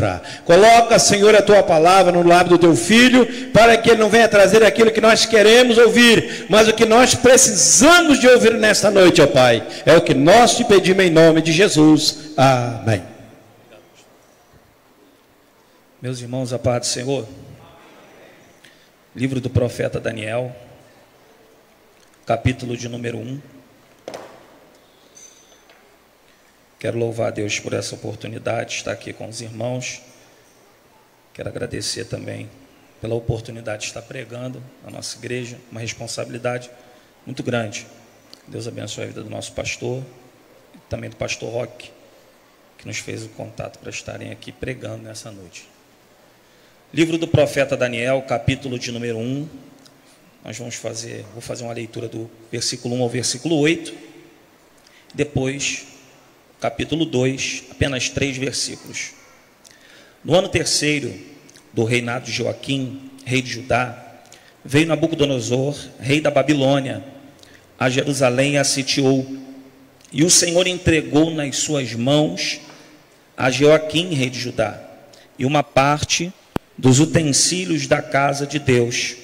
palavra. Coloca, Senhor, a tua palavra no lábio do teu filho, para que ele não venha trazer aquilo que nós queremos ouvir, mas o que nós precisamos de ouvir nesta noite, ó Pai. É o que nós te pedimos em nome de Jesus. Amém. Meus irmãos, a paz do Senhor. Livro do profeta Daniel, capítulo de número 1. Quero louvar a Deus por essa oportunidade de estar aqui com os irmãos. Quero agradecer também pela oportunidade de estar pregando na nossa igreja, uma responsabilidade muito grande. Deus abençoe a vida do nosso pastor e também do pastor Roque, que nos fez o contato para estarem aqui pregando nessa noite. Livro do profeta Daniel, capítulo de número 1. Nós vou fazer uma leitura do versículo 1 ao versículo 8. Depois, capítulo 2, apenas 3 versículos. No ano terceiro do reinado de Joaquim, rei de Judá, veio Nabucodonosor, rei da Babilônia, a Jerusalém e a sitiou. E o Senhor entregou nas suas mãos a Joaquim, rei de Judá, e uma parte dos utensílios da casa de Deus.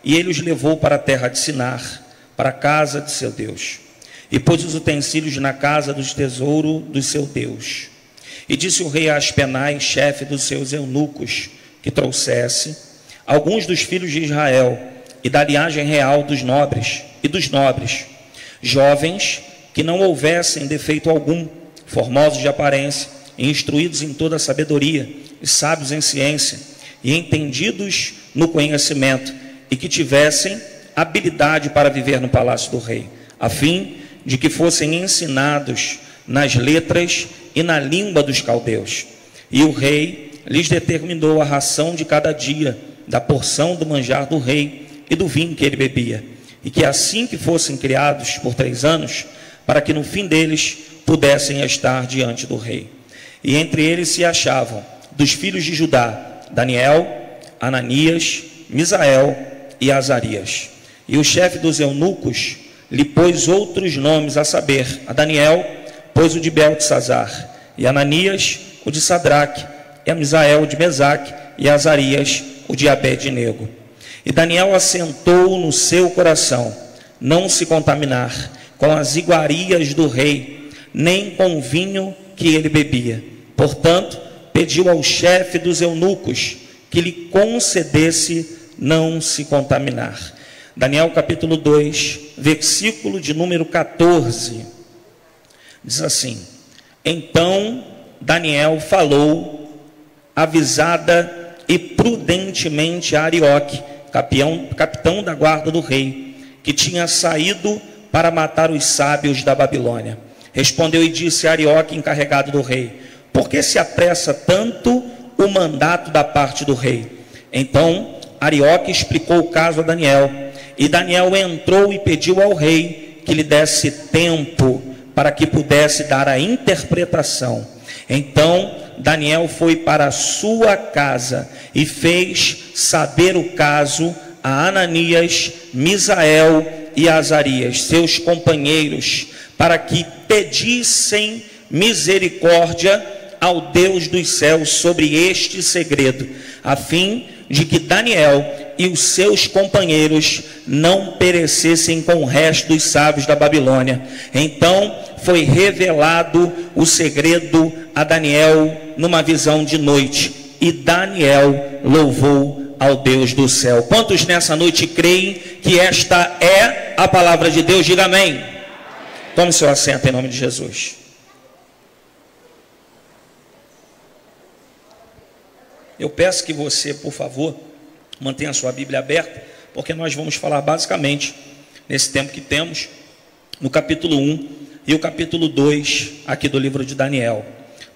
E ele os levou para a terra de Sinar, para a casa de seu Deus. E pôs os utensílios na casa dos tesouros do seu Deus. E disse o rei a Aspenaz, chefe dos seus eunucos, que trouxesse alguns dos filhos de Israel, e da linhagem real dos nobres, jovens, que não houvessem defeito algum, formosos de aparência, e instruídos em toda a sabedoria, e sábios em ciência, e entendidos no conhecimento, e que tivessem habilidade para viver no palácio do rei, a fim de que fossem ensinados nas letras e na língua dos caldeus. E o rei lhes determinou a ração de cada dia, da porção do manjar do rei e do vinho que ele bebia, e que assim que fossem criados por 3 anos, para que no fim deles pudessem estar diante do rei. E entre eles se achavam, dos filhos de Judá, Daniel, Ananias, Misael e Azarias. E o chefe dos eunucos lhe pôs outros nomes, a saber, a Daniel pôs o de Beltesazar, e Ananias o de Sadraque, e a Misael o de Mesaque, e a Azarias o de Abed-nego. E Daniel assentou no seu coração não se contaminar com as iguarias do rei, nem com o vinho que ele bebia. Portanto, pediu ao chefe dos eunucos que lhe concedesse não se contaminar. Daniel capítulo 2, versículo de número 14, diz assim: Então Daniel falou avisada e prudentemente a Arioque, capitão da guarda do rei, que tinha saído para matar os sábios da Babilônia. Respondeu e disse a Arioque, encarregado do rei: Por que se apressa tanto o mandato da parte do rei? Então Arioque explicou o caso a Daniel, e Daniel entrou e pediu ao rei que lhe desse tempo para que pudesse dar a interpretação. Então Daniel foi para a sua casa e fez saber o caso a Ananias, Misael e Azarias, seus companheiros, para que pedissem misericórdia ao Deus dos céus sobre este segredo, a fim de que Daniel e os seus companheiros não perecessem com o resto dos sábios da Babilônia. Então foi revelado o segredo a Daniel numa visão de noite, e Daniel louvou ao Deus do céu. Quantos nessa noite creem que esta é a palavra de Deus? Diga amém. Tome seu assento em nome de Jesus. Eu peço que você, por favor, mantenha a sua Bíblia aberta, porque nós vamos falar basicamente, nesse tempo que temos, no capítulo 1 e o capítulo 2 aqui do livro de Daniel.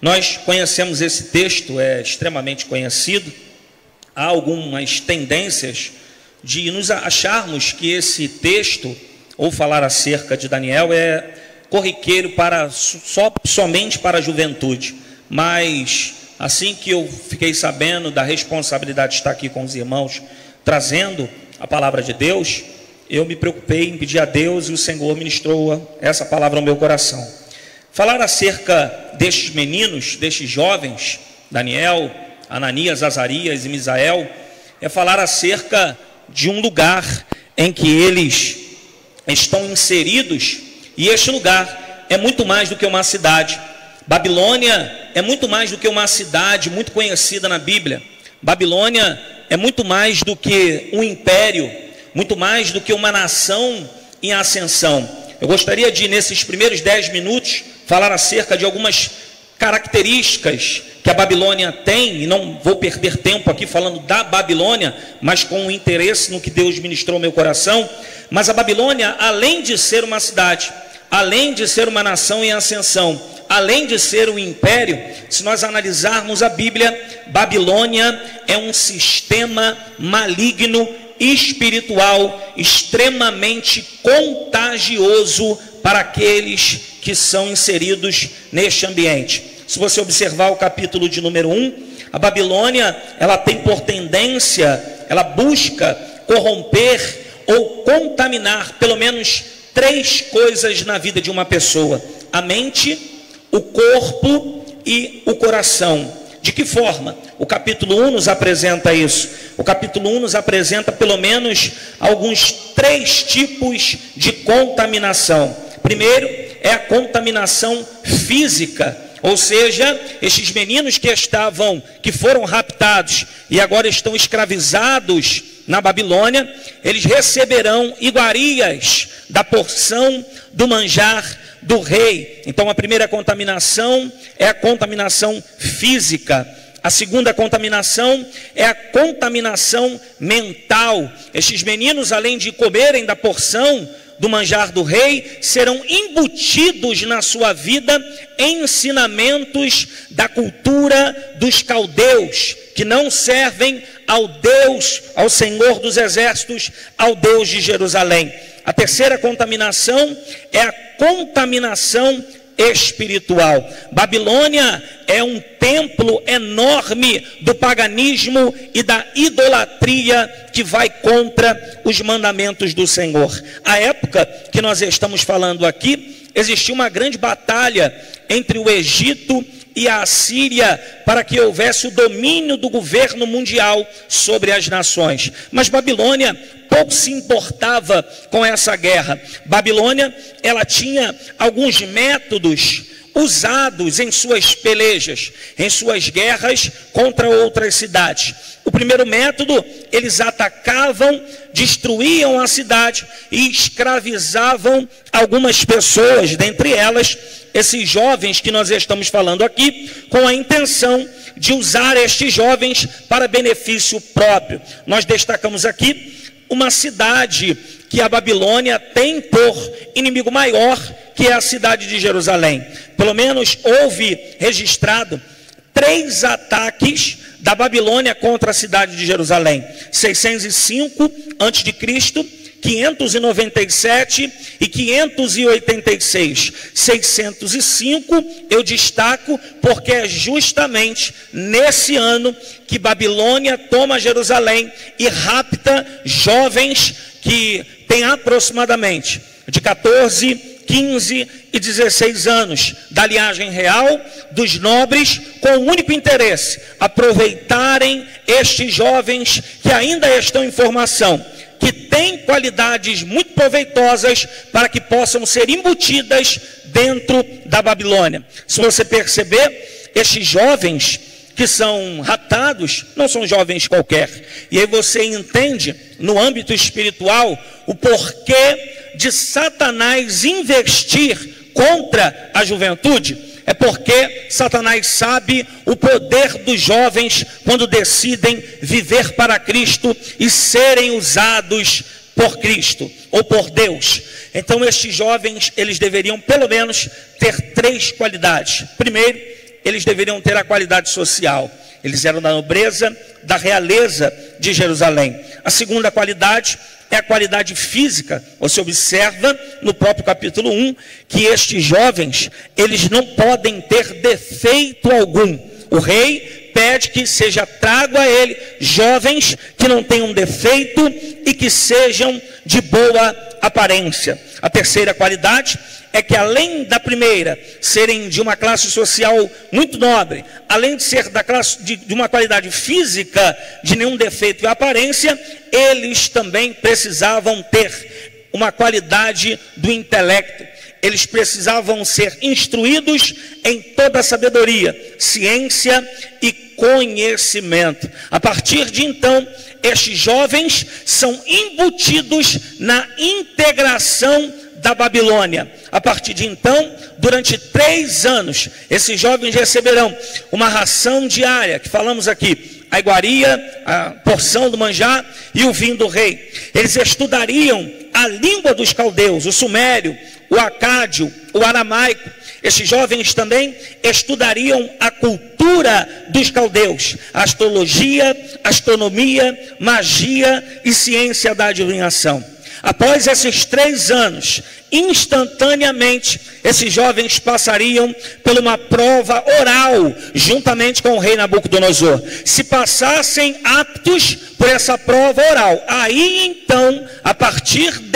Nós conhecemos esse texto, é extremamente conhecido. Há algumas tendências de nos acharmos que esse texto, ou falar acerca de Daniel, é corriqueiro somente para a juventude. Mas assim que eu fiquei sabendo da responsabilidade de estar aqui com os irmãos, trazendo a palavra de Deus, eu me preocupei em pedir a Deus, e o Senhor ministrou essa palavra ao meu coração. Falar acerca destes meninos, destes jovens, Daniel, Ananias, Azarias e Misael, é falar acerca de um lugar em que eles estão inseridos, e este lugar é muito mais do que uma cidade. Babilônia é muito mais do que uma cidade muito conhecida na Bíblia. Babilônia é muito mais do que um império, muito mais do que uma nação em ascensão. Eu gostaria de, nesses primeiros 10 minutos, falar acerca de algumas características que a Babilônia tem, e não vou perder tempo aqui falando da Babilônia, mas com interesse no que Deus ministrou ao meu coração. Mas a Babilônia, além de ser uma cidade, além de ser uma nação em ascensão, além de ser um império, se nós analisarmos a Bíblia, Babilônia é um sistema maligno, espiritual, extremamente contagioso para aqueles que são inseridos neste ambiente. Se você observar o capítulo de número 1, a Babilônia, ela tem por tendência, ela busca corromper ou contaminar pelo menos 3 coisas na vida de uma pessoa: a mente, o corpo e o coração. De que forma? O capítulo 1 nos apresenta isso. O capítulo 1 nos apresenta pelo menos alguns 3 tipos de contaminação. Primeiro é a contaminação física, ou seja, estes meninos que foram raptados e agora estão escravizados na Babilônia, eles receberão iguarias da porção do manjar do rei. Então a primeira contaminação é a contaminação física. A segunda contaminação é a contaminação mental. Estes meninos, além de comerem da porção do manjar do rei, serão embutidos na sua vida ensinamentos da cultura dos caldeus, que não servem ao Deus, ao Senhor dos exércitos, ao Deus de Jerusalém. A terceira contaminação é a contaminação espiritual. Babilônia é um templo enorme do paganismo e da idolatria que vai contra os mandamentos do Senhor. A época que nós estamos falando aqui, existia uma grande batalha entre o Egito e a Assíria para que houvesse o domínio do governo mundial sobre as nações. Mas Babilônia pouco se importava com essa guerra. Babilônia, ela tinha alguns métodos usados em suas pelejas, em suas guerras contra outras cidades. O primeiro método, eles atacavam, destruíam a cidade e escravizavam algumas pessoas, dentre elas esses jovens que nós estamos falando aqui, com a intenção de usar estes jovens para benefício próprio. Nós destacamos aqui uma cidade que a Babilônia tem por inimigo maior, que é a cidade de Jerusalém. Pelo menos houve registrado 3 ataques da Babilônia contra a cidade de Jerusalém: 605 a.C., 597 e 586. 605 eu destaco porque é justamente nesse ano que Babilônia toma Jerusalém e rapta jovens que têm aproximadamente de 14, 15 e 16 anos, da linhagem real, dos nobres, com o único interesse: aproveitarem estes jovens que ainda estão em formação, que têm qualidades muito proveitosas para que possam ser embutidas dentro da Babilônia. Se você perceber, estes jovens que são raptados não são jovens qualquer. E aí você entende, no âmbito espiritual, o porquê de Satanás investir contra a juventude. É porque Satanás sabe o poder dos jovens quando decidem viver para Cristo e serem usados por Cristo ou por Deus. Então estes jovens, eles deveriam pelo menos ter 3 qualidades. Primeiro, eles deveriam ter a qualidade social. Eles eram da nobreza, da realeza de Jerusalém. A segunda qualidade é a qualidade física. Você observa no próprio capítulo 1 que estes jovens, eles não podem ter defeito algum. O rei pede que seja trago a ele jovens que não tenham defeito e que sejam de boa aparência. A terceira qualidade é que, além da primeira, serem de uma classe social muito nobre, além de ser da classe de uma qualidade física de nenhum defeito e aparência, eles também precisavam ter uma qualidade do intelecto. Eles precisavam ser instruídos em toda a sabedoria, ciência e conhecimento. A partir de então, estes jovens são embutidos na integração da Babilônia. A partir de então, durante 3 anos, esses jovens receberão uma ração diária, que falamos aqui, a iguaria, a porção do manjar e o vinho do rei. Eles estudariam a língua dos caldeus, o sumério, o acádio, o aramaico. Estes jovens também estudariam a cultura dos caldeus, a astrologia, astronomia, magia e ciência da adivinhação. Após esses 3 anos, instantaneamente, esses jovens passariam por uma prova oral, juntamente com o rei Nabucodonosor. Se passassem aptos por essa prova oral, aí então, a partir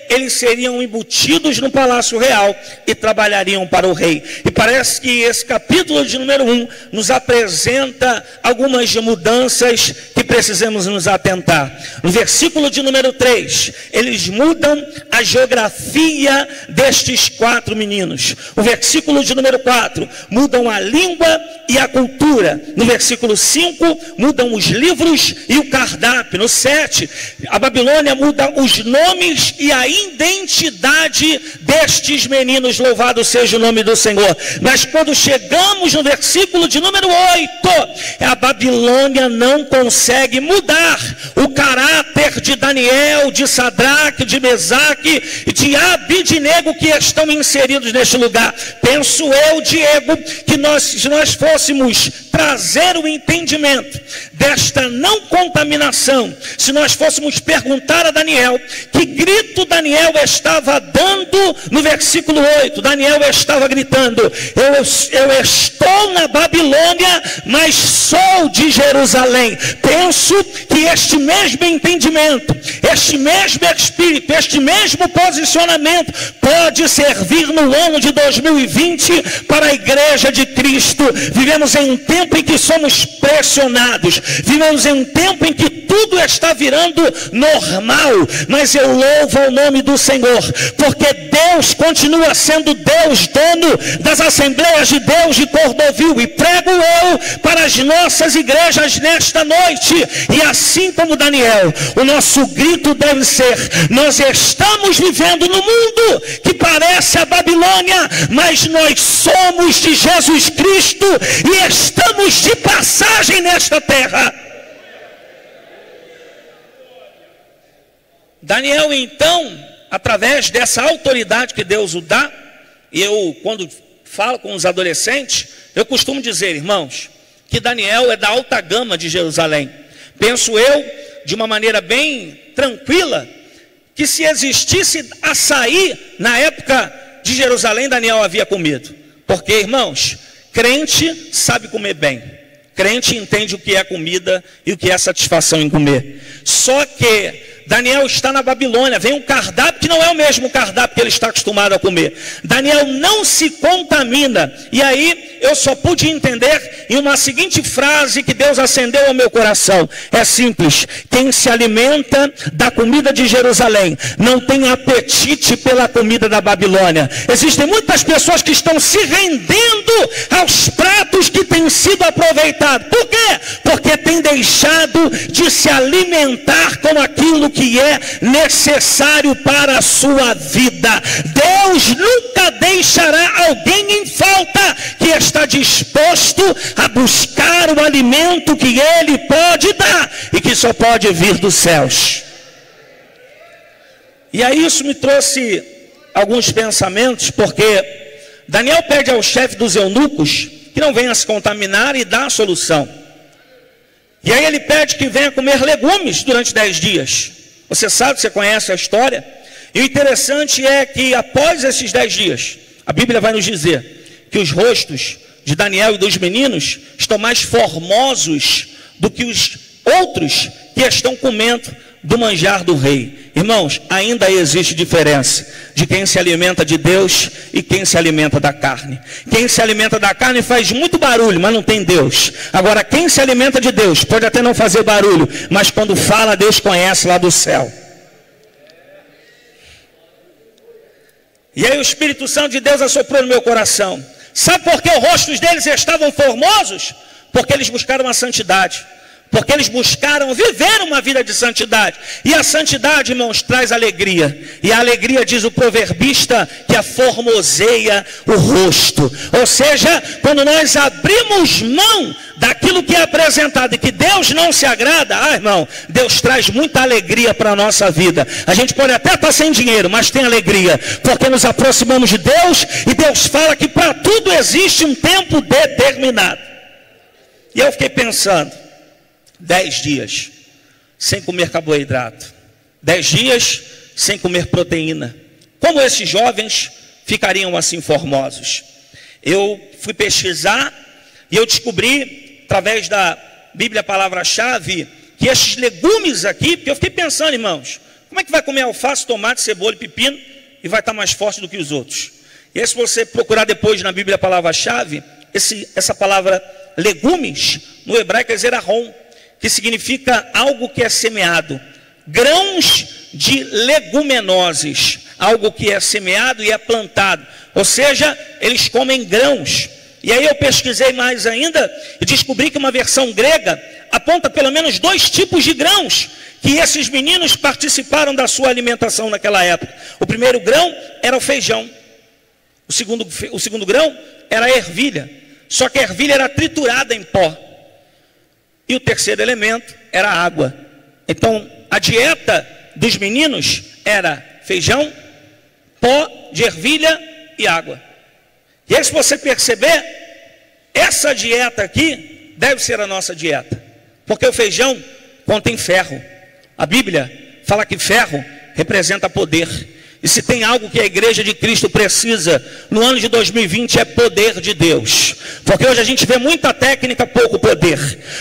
eles seriam embutidos no palácio real e trabalhariam para o rei. E parece que esse capítulo de número 1 nos apresenta algumas mudanças que precisamos nos atentar. No versículo de número 3, eles mudam a geografia destes 4 meninos. O versículo de número 4, mudam a língua e a cultura. No versículo 5, mudam os livros e o cardápio. No 7, a Babilônia muda os nomes e a identidade destes meninos. Louvado seja o nome do Senhor. Mas quando chegamos no versículo de número 8, a Babilônia não consegue mudar o caráter de Daniel, de Sadraque, de Mesaque e de Abidnego, que estão inseridos neste lugar. Penso eu, Diego, que se nós fôssemos trazer o entendimento desta não contaminação, se nós fôssemos perguntar a Daniel, que grito Daniel estava dando no versículo 8, Daniel estava gritando, eu estou na Babilônia, mas sou de Jerusalém. Penso que este mesmo entendimento, este mesmo espírito, este mesmo posicionamento pode servir no ano de 2020 para a igreja de Cristo. Vivemos em um tempo em que somos pressionados, vivemos em um tempo em que tudo está virando normal, mas eu louvo ao nome do Senhor, porque Deus continua sendo Deus, dono das Assembleias de Deus de Cordovil, e prego eu para as nossas igrejas nesta noite, e assim como Daniel, o nosso grito deve ser: nós estamos vivendo no mundo que parece a Babilônia, mas nós somos de Jesus Cristo e estamos de passagem nesta terra. Daniel, então, através dessa autoridade que Deus o dá, e eu, quando falo com os adolescentes, eu costumo dizer, irmãos, que Daniel é da alta gama de Jerusalém. Penso eu, de uma maneira bem tranquila, que se existisse açaí na época de Jerusalém, Daniel havia comido. Porque, irmãos, crente sabe comer bem. Crente entende o que é comida e o que é satisfação em comer. Só que Daniel está na Babilônia, vem um cardápio que não é o mesmo cardápio que ele está acostumado a comer. Daniel não se contamina. E aí eu só pude entender em uma seguinte frase que Deus acendeu ao meu coração. É simples: quem se alimenta da comida de Jerusalém não tem apetite pela comida da Babilônia. Existem muitas pessoas que estão se rendendo aos pratos que têm sido aproveitados. Por quê? Porque têm deixado de se alimentar com aquilo que é necessário para a sua vida. Deus nunca deixará alguém em falta que está disposto a buscar o alimento que Ele pode dar e que só pode vir dos céus. E aí isso me trouxe alguns pensamentos, porque Daniel pede ao chefe dos eunucos que não venha se contaminar e dá a solução. E aí ele pede que venha comer legumes durante 10 dias. Você sabe, você conhece a história. E o interessante é que após esses 10 dias, a Bíblia vai nos dizer que os rostos de Daniel e dos meninos estão mais formosos do que os outros que estão comendo do manjar do rei. Irmãos, ainda existe diferença de quem se alimenta de Deus e quem se alimenta da carne. Quem se alimenta da carne faz muito barulho, mas não tem Deus. Agora, quem se alimenta de Deus pode até não fazer barulho, mas quando fala, Deus conhece lá do céu. E aí o Espírito Santo de Deus assoprou no meu coração. Sabe por que os rostos deles estavam formosos? Porque eles buscaram a santidade. Porque eles buscaram viver uma vida de santidade. E a santidade, irmãos, traz alegria. E a alegria, diz o proverbista, que a formoseia o rosto. Ou seja, quando nós abrimos mão daquilo que é apresentado e que Deus não se agrada, irmão, Deus traz muita alegria para a nossa vida. A gente pode até estar sem dinheiro, mas tem alegria, porque nos aproximamos de Deus, e Deus fala que para tudo existe um tempo determinado. E eu fiquei pensando, 10 dias sem comer carboidrato, 10 dias sem comer proteína, como esses jovens ficariam assim formosos? Eu fui pesquisar e eu descobri, através da Bíblia Palavra-Chave, que esses legumes aqui, porque eu fiquei pensando, irmãos, como é que vai comer alface, tomate, cebola e pepino e vai estar mais forte do que os outros? E aí, se você procurar depois na Bíblia Palavra-Chave, essa palavra legumes, no hebraico quer dizer arrom, que significa algo que é semeado, grãos de leguminoses, algo que é semeado e é plantado, ou seja, eles comem grãos. E aí eu pesquisei mais ainda e descobri que uma versão grega aponta pelo menos 2 tipos de grãos que esses meninos participaram da sua alimentação naquela época. O primeiro grão era o feijão, o segundo grão era a ervilha, só que a ervilha era triturada em pó. E o terceiro elemento era a água. Então, a dieta dos meninos era feijão, pó de ervilha e água. E aí, se você perceber, essa dieta aqui deve ser a nossa dieta. Porque o feijão contém ferro. A Bíblia fala que ferro representa poder. E se tem algo que a igreja de Cristo precisa no ano de 2020 é poder de Deus. Porque hoje a gente vê muita técnica, pouco poder.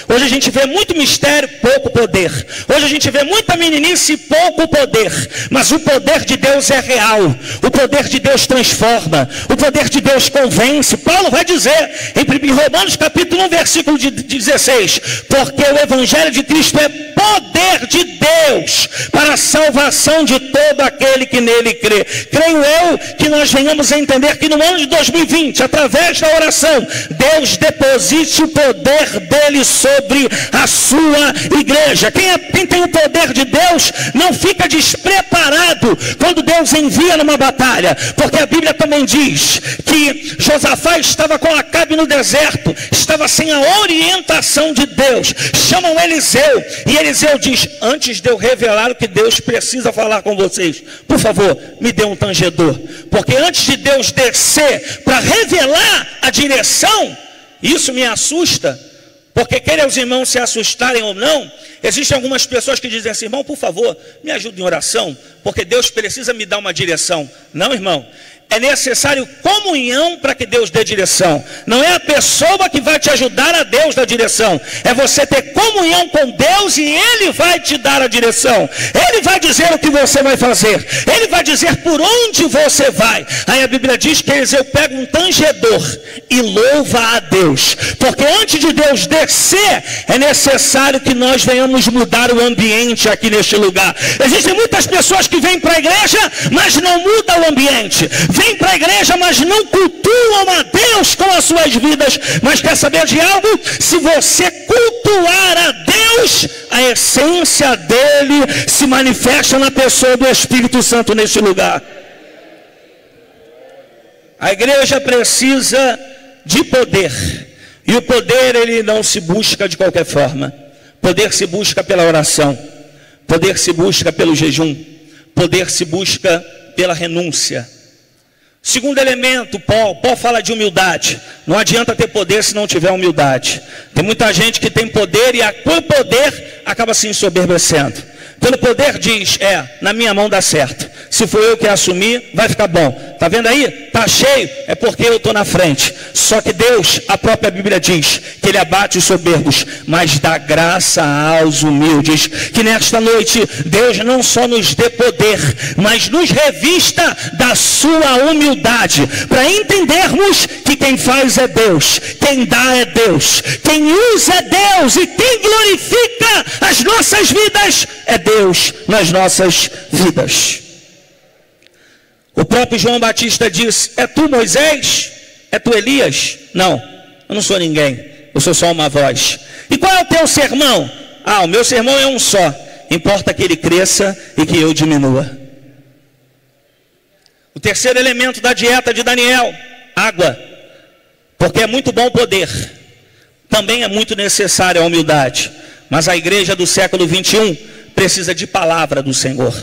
Hoje a gente vê muito mistério, pouco poder. Hoje a gente vê muita meninice, pouco poder. Mas o poder de Deus é real. O poder de Deus transforma. O poder de Deus convence. Paulo vai dizer em Romanos capítulo 1, versículo 16: porque o evangelho de Cristo é poder de Deus para a salvação de todo aquele que nele crê. Creio eu que nós venhamos a entender que no ano de 2020, através da oração, Deus deposite o poder dele sobre a sua igreja. Quem tem o poder de Deus não fica despreparado quando Deus envia numa batalha, porque a Bíblia também diz que Josafá estava com Acabe no deserto, estava sem a orientação de Deus. Chamam Eliseu e Eliseu diz: antes de eu revelar o que Deus precisa falar com vocês, por favor, me dê um tangedor. Porque antes de Deus descer para revelar a direção, isso me assusta. Porque querem os irmãos se assustarem ou não, existem algumas pessoas que dizem assim: irmão, por favor, me ajude em oração, porque Deus precisa me dar uma direção. Não, irmão, é necessário comunhão para que Deus dê direção. Não é a pessoa que vai te ajudar a Deus dar direção. É você ter comunhão com Deus e Ele vai te dar a direção. Ele vai dizer o que você vai fazer. Ele vai dizer por onde você vai. Aí a Bíblia diz que Eliseu pega um tangedor e louva a Deus. Porque antes de Deus descer, é necessário que nós venhamos mudar o ambiente aqui neste lugar. Existem muitas pessoas que vêm para a igreja, mas não mudam o ambiente. Vêm para a igreja, mas não cultuam a Deus com as suas vidas. Mas quer saber de algo? Se você cultuar a Deus, a essência dele se manifesta na pessoa do Espírito Santo neste lugar. A igreja precisa de poder. E o poder, ele não se busca de qualquer forma. Poder se busca pela oração. Poder se busca pelo jejum. Poder se busca pela renúncia. Segundo elemento, Paulo fala de humildade. Não adianta ter poder se não tiver humildade. Tem muita gente que tem poder e por poder acaba se ensoberbecendo. Pelo poder diz: na minha mão dá certo. Se for eu que assumir, vai ficar bom. Está vendo aí? está cheio, é porque eu estou na frente. Só que Deus, a própria Bíblia diz, que Ele abate os soberbos, mas dá graça aos humildes. Que nesta noite, Deus não só nos dê poder, mas nos revista da sua humildade, para entendermos que quem faz é Deus, quem dá é Deus, quem usa é Deus, e quem glorifica as nossas vidas é Deus nas nossas vidas. O próprio João Batista diz: é tu Moisés? É tu Elias? Não, eu não sou ninguém, eu sou só uma voz. E qual é o teu sermão? O meu sermão é um só, importa que ele cresça e que eu diminua. O terceiro elemento da dieta de Daniel: água. Porque é muito bom o poder, também é muito necessária a humildade, mas a igreja do século 21 precisa de palavra do Senhor.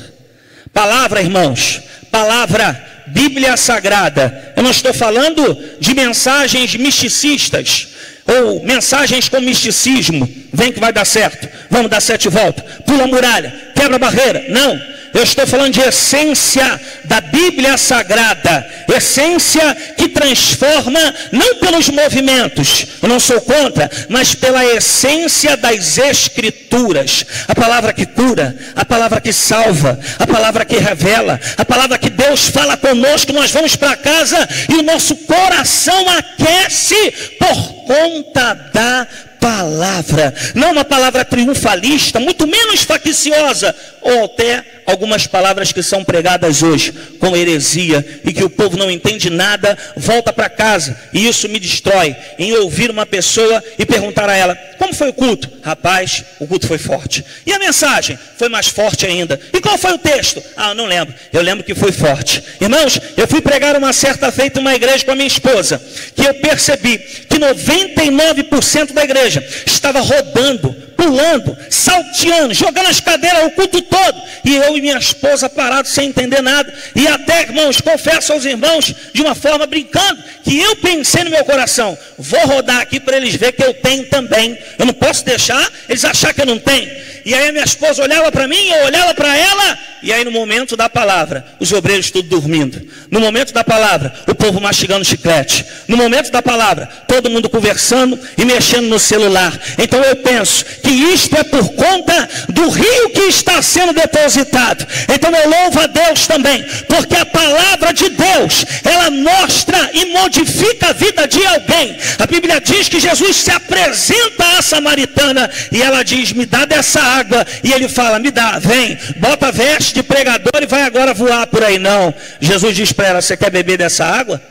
Palavra, irmãos, palavra, Bíblia Sagrada. Eu não estou falando de mensagens misticistas, ou mensagens com misticismo. Vem que vai dar certo, vamos dar 7 voltas, pula a muralha, quebra a barreira. Não, eu estou falando de essência da Bíblia Sagrada, essência que transforma, não pelos movimentos, eu não sou contra, mas pela essência das Escrituras. A palavra que cura, a palavra que salva, a palavra que revela, a palavra que Deus fala conosco. Nós vamos para casa e o nosso coração aquece por conta da palavra, não uma palavra triunfalista, muito menos facciosa, ou até algumas palavras que são pregadas hoje com heresia e que o povo não entende nada, volta para casa e isso me destrói, em ouvir uma pessoa e perguntar a ela: como foi o culto? Rapaz, o culto foi forte. E a mensagem? Foi mais forte ainda. E qual foi o texto? Eu não lembro, eu lembro que foi forte. Irmãos, eu fui pregar uma certa feita em uma igreja com a minha esposa, que eu percebi que 99% da igreja estava rodando, pulando, salteando, jogando as cadeiras o culto todo, e eu e minha esposa parados sem entender nada. E até, irmãos, confesso aos irmãos, de uma forma brincando, que eu pensei no meu coração: vou rodar aqui para eles verem que eu tenho também, eu não posso deixar eles achar que eu não tenho. E aí a minha esposa olhava para mim, eu olhava para ela, e aí no momento da palavra, os obreiros tudo dormindo, no momento da palavra, o povo mastigando chiclete, no momento da palavra, todo mundo conversando e mexendo no celular. Então eu penso que isto é por conta do rio que está sendo depositado. Então eu louvo a Deus também, porque a palavra de Deus, ela mostra e modifica a vida de alguém. A Bíblia diz que Jesus se apresenta à samaritana e ela diz: me dá dessa água. E ele fala: me dá, vem, bota a veste de pregador e vai agora voar por aí. Não, Jesus diz para ela: você quer beber dessa água?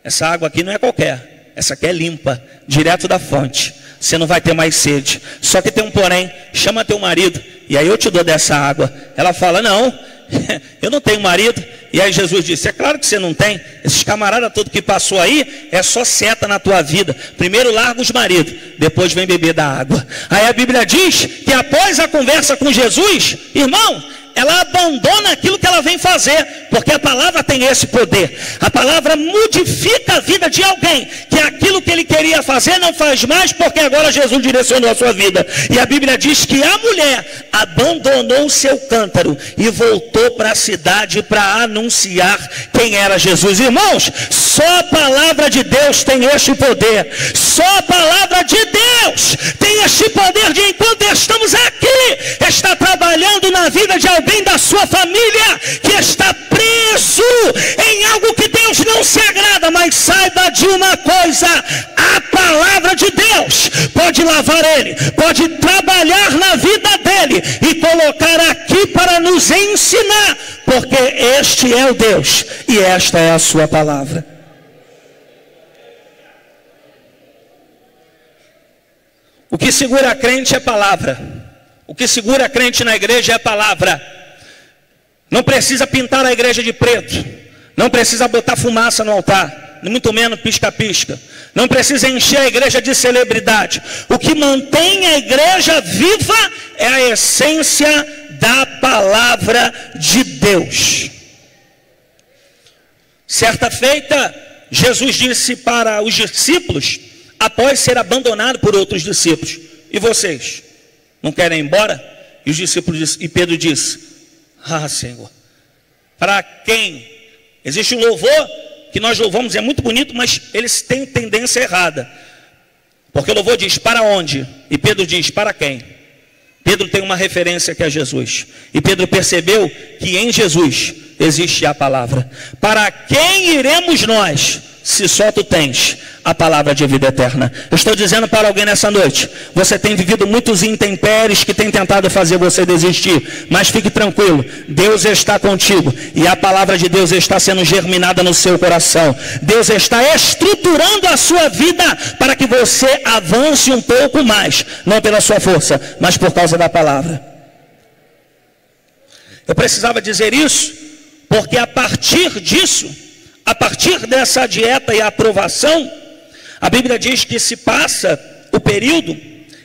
Essa água aqui não é qualquer, essa aqui é limpa, direto da fonte, você não vai ter mais sede. Só que tem um porém: chama teu marido e aí eu te dou dessa água. Ela fala: não, eu não tenho marido. E aí Jesus disse: é claro que você não tem, esses camaradas todos que passou aí é só seta na tua vida. Primeiro larga os maridos, depois vem beber da água. Aí a Bíblia diz que após a conversa com Jesus, irmão, ela abandona aquilo que ela vem fazer, porque a palavra tem esse poder. A palavra modifica a vida de alguém, que aquilo que ele queria fazer não faz mais, porque agora Jesus direcionou a sua vida. E a Bíblia diz que a mulher abandonou o seu cântaro e voltou para a cidade para anunciar quem era Jesus. Irmãos, só a palavra de Deus tem este poder. Só a palavra de Deus tem este poder de, enquanto estamos aqui, está trabalhando na vida de alguém da sua família que está preso em algo que Deus não se agrada. Mas saiba de uma coisa: a palavra de Deus pode lavar ele, pode trabalhar na vida dele e colocar aqui para nos ensinar, porque este é o Deus e esta é a sua palavra. O que segura a crente é a palavra. O que segura a crente na igreja é a palavra. Não precisa pintar a igreja de preto, não precisa botar fumaça no altar, muito menos pisca-pisca. Não precisa encher a igreja de celebridade. O que mantém a igreja viva é a essência da palavra de Deus. Certa feita, Jesus disse para os discípulos, após ser abandonado por outros discípulos: e vocês, não querem ir embora? E os discípulos, e Pedro disse: Senhor, para quem existe um louvor que nós louvamos é muito bonito, mas eles têm tendência errada. Porque o louvor diz, para onde? E Pedro diz, para quem? Pedro tem uma referência que é Jesus. E Pedro percebeu que em Jesus existe a palavra. Para quem iremos nós, se só tu tens a palavra de vida eterna? Eu estou dizendo para alguém nessa noite, você tem vivido muitos intempéries que tem tentado fazer você desistir, mas fique tranquilo, Deus está contigo, e a palavra de Deus está sendo germinada no seu coração. Deus está estruturando a sua vida para que você avance um pouco mais, não pela sua força, mas por causa da palavra. Eu precisava dizer isso, porque a partir disso, a partir dessa dieta e aprovação, a Bíblia diz que se passa o período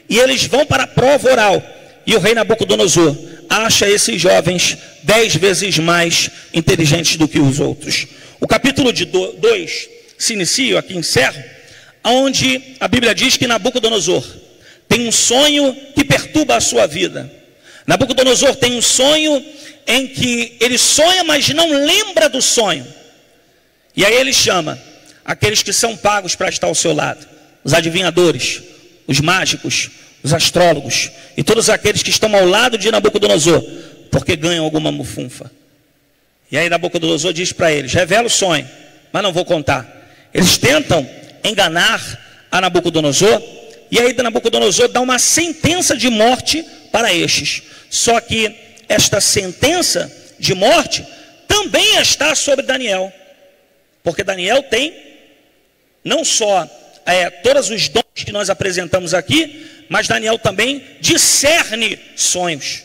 e eles vão para a prova oral. E o rei Nabucodonosor acha esses jovens 10 vezes mais inteligentes do que os outros. O capítulo 2 se inicia, aqui encerro, onde a Bíblia diz que Nabucodonosor tem um sonho que perturba a sua vida. Nabucodonosor tem um sonho em que ele sonha, mas não lembra do sonho. E aí ele chama aqueles que são pagos para estar ao seu lado, os adivinhadores, os mágicos, os astrólogos e todos aqueles que estão ao lado de Nabucodonosor, porque ganham alguma mufunfa. E aí Nabucodonosor diz para eles, revela o sonho, mas não vou contar. Eles tentam enganar a Nabucodonosor, e aí Nabucodonosor dá uma sentença de morte para estes. Só que esta sentença de morte também está sobre Daniel, porque Daniel tem não só todos os dons que nós apresentamos aqui, mas Daniel também discerne sonhos.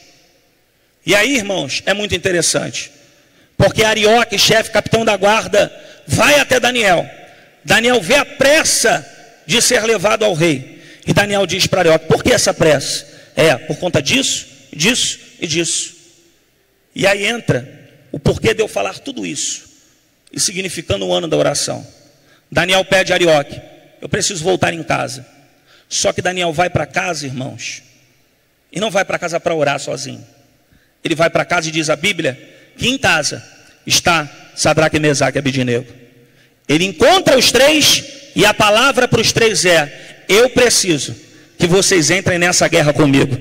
E aí, irmãos, é muito interessante, porque Arioque, chefe, capitão da guarda, vai até Daniel. Daniel vê a pressa de ser levado ao rei, e Daniel diz para Arioque, por que essa pressa? Por conta disso, disso e disso. E aí entra o porquê de eu falar tudo isso, e significando o ano da oração. Daniel pede a Arioque, eu preciso voltar em casa. Só que Daniel vai para casa, irmãos, e não vai para casa para orar sozinho. Ele vai para casa e diz a Bíblia que em casa está Sadraque, Mesaque e Abednego. Ele encontra os três e a palavra para os três é, eu preciso que vocês entrem nessa guerra comigo.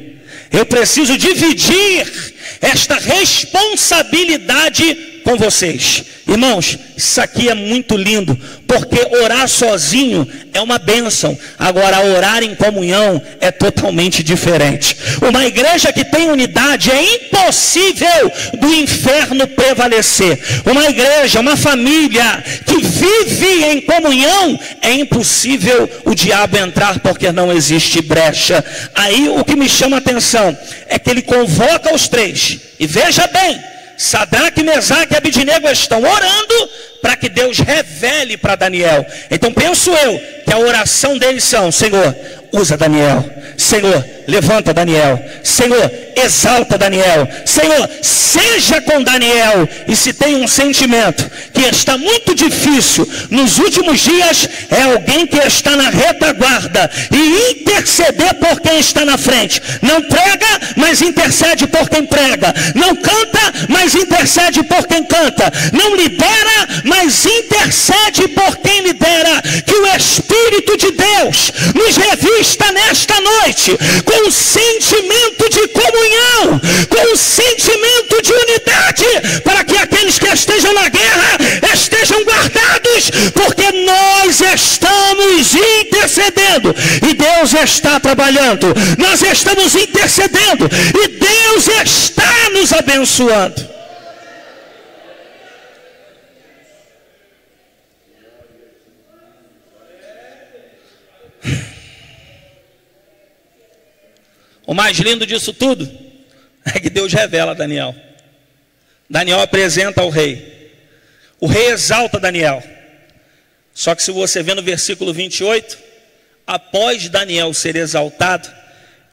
Eu preciso dividir esta responsabilidade com vocês. Irmãos, isso aqui é muito lindo, porque orar sozinho é uma bênção, agora orar em comunhão é totalmente diferente. Uma igreja que tem unidade, é impossível do inferno prevalecer. Uma igreja, uma família que vive em comunhão, é impossível o diabo entrar, porque não existe brecha. Aí o que me chama a atenção é que ele convoca os três, e veja bem, Sadraque, Mesaque e Abednego estão orando para que Deus revele para Daniel. Então penso eu que a oração deles são, Senhor, usa Daniel, Senhor, levanta Daniel, Senhor, exalta Daniel, Senhor, seja com Daniel. E se tem um sentimento que está muito difícil nos últimos dias, é alguém que está na retaguarda e interceder por quem está na frente. Não prega, mas intercede por quem prega. Não canta, mas intercede por quem canta. Não lidera, mas intercede por quem lidera. Que o Espírito de Deus nos revista nesta noite com um sentimento de comunhão, com um sentimento de unidade, para que aqueles que estejam na guerra estejam guardados, porque nós estamos intercedendo e Deus está trabalhando. Nós estamos intercedendo e Deus está nos abençoando. O mais lindo disso tudo é que Deus revela a Daniel. Daniel apresenta ao rei. O rei exalta Daniel. Só que se você vê no versículo 28, após Daniel ser exaltado,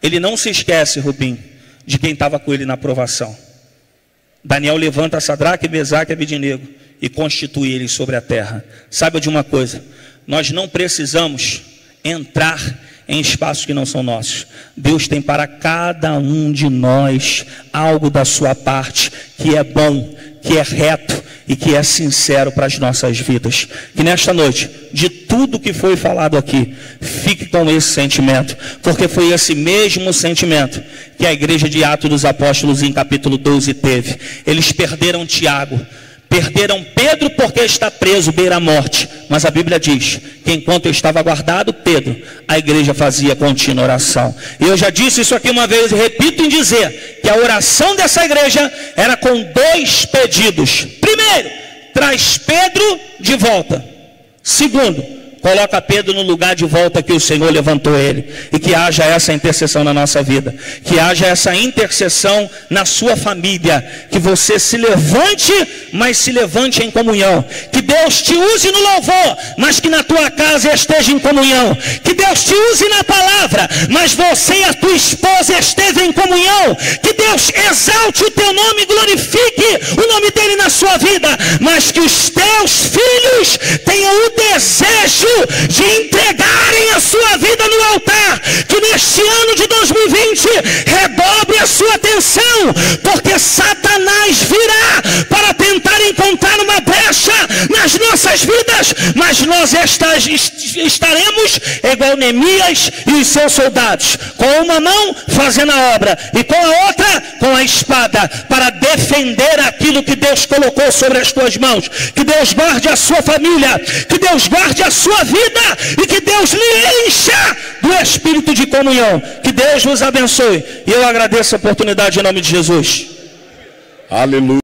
ele não se esquece, Rubim, de quem estava com ele na provação. Daniel levanta Sadraque, Mesaque e Abednego e constitui eles sobre a terra. Saiba de uma coisa, nós não precisamos entrar em espaços que não são nossos. Deus tem para cada um de nós algo da sua parte que é bom, que é reto, e que é sincero para as nossas vidas. Que nesta noite, de tudo que foi falado aqui, fique com esse sentimento, porque foi esse mesmo sentimento que a igreja de Atos dos Apóstolos em capítulo 12 teve. Eles perderam Tiago, perderam Pedro porque está preso beira a morte, mas a Bíblia diz que enquanto estava guardado Pedro, a igreja fazia contínua oração. E eu já disse isso aqui uma vez e repito em dizer que a oração dessa igreja era com 2 pedidos. Primeiro, traz Pedro de volta. Segundo, coloca Pedro no lugar de volta que o Senhor levantou ele. E que haja essa intercessão na nossa vida. Que haja essa intercessão na sua família. Que você se levante, mas se levante em comunhão. Que Deus te use no louvor, mas que na tua casa esteja em comunhão. Que Deus te use na palavra, mas você e a tua esposa estejam em comunhão. Que Deus exalte o teu nome, glorifique o nome dele na sua vida. Mas que os teus filhos tenham o desejo de entregarem a sua vida no altar. Que neste ano de 2020 redobre a sua atenção, porque Satanás virá para tentar encontrar uma brecha nas nossas vidas, mas nós estaremos igual Neemias e os seus soldados, com uma mão fazendo a obra e com a outra com a espada, para defender aquilo que Deus colocou sobre as tuas mãos. Que Deus guarde a sua família, que Deus guarde a sua vida e que Deus lhe encha do espírito de comunhão. Que Deus nos abençoe, e eu agradeço a oportunidade em nome de Jesus. Aleluia.